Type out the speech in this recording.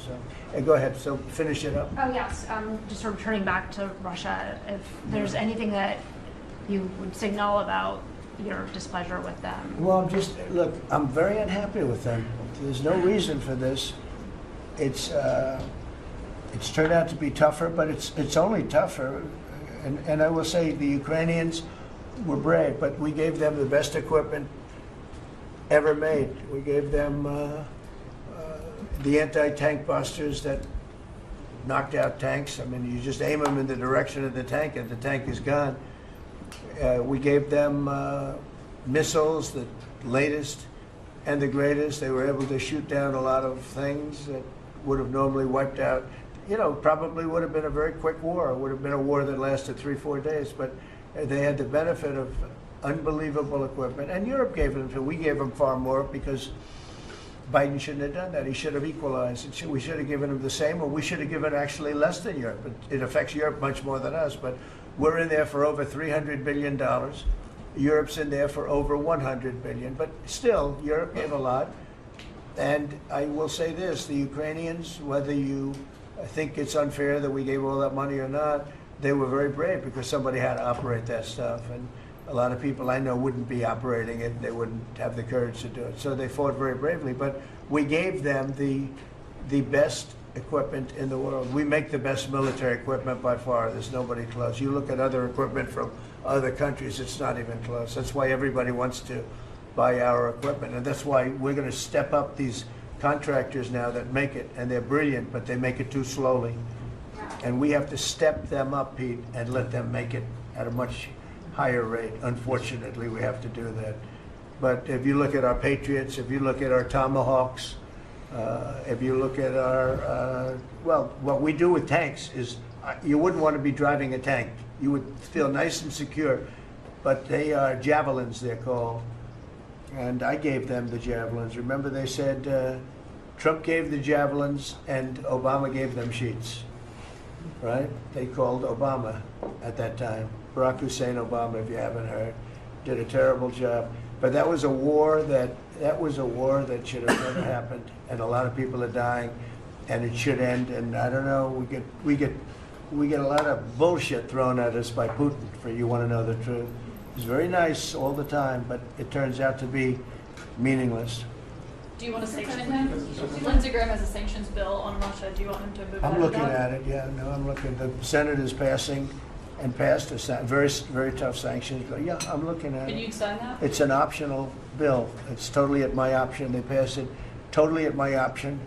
So, and go ahead, so finish it up. Oh, yes, just sort of turning back to Russia, if there's anything that you would signal about your displeasure with them. Well, look, I'm very unhappy with them. There's no reason for this. It's turned out to be tougher, but it's only tougher. And I will say the Ukrainians were brave, but we gave them the best equipment ever made. We gave them the anti-tank busters that knocked out tanks. I mean, you just aim them in the direction of the tank and the tank is gone. We gave them missiles, the latest and the greatest. They were able to shoot down a lot of things that would have normally wiped out. Probably would have been a very quick war. It would have been a war that lasted 3-4 days. But they had the benefit of unbelievable equipment. And Europe gave them too. We gave them far more because Biden shouldn't have done that. He should have equalized. We should have given him the same, or we should have given actually less than Europe. It affects Europe much more than us. But we're in there for over $300 billion. Europe's in there for over $100 billion. But still, Europe gave a lot. And I will say this, the Ukrainians, whether you think it's unfair that we gave all that money or not, they were very brave because somebody had to operate that stuff. And a lot of people I know wouldn't be operating it. They wouldn't have the courage to do it. So they fought very bravely. But we gave them the best equipment in the world. We make the best military equipment by far. There's nobody close. You look at other equipment from other countries, it's not even close. That's why everybody wants to buy our equipment. And that's why we're going to step up these contractors now that make it. And they're brilliant, but they make it too slowly. And we have to step them up, Pete, and let them make it at a much higher rate. Unfortunately, we have to do that. But if you look at our Patriots, if you look at our Tomahawks, if you look at our, what we do with tanks is, you wouldn't want to be driving a tank. You would feel nice and secure, but they are javelins, they're called. And I gave them the javelins. Remember they said Trump gave the javelins and Obama gave them sheets, right? They called Obama at that time. Barack Hussein Obama, if you haven't heard, did a terrible job. But that was a war that should have never happened, and a lot of people are dying, and it should end. And I don't know, we get a lot of bullshit thrown at us by Putin. For you want to know the truth, he's very nice all the time, but it turns out to be meaningless. Do you want to sanction him? Lindsey Graham has a sanctions bill on Russia. Do you want him to move I'm looking at it. Yeah, no, I'm looking. The Senate is passing. And passed a very, very tough sanctions. But yeah, I'm looking at it. Can you sign that? It's an optional bill. It's totally at my option. They pass it totally at my option.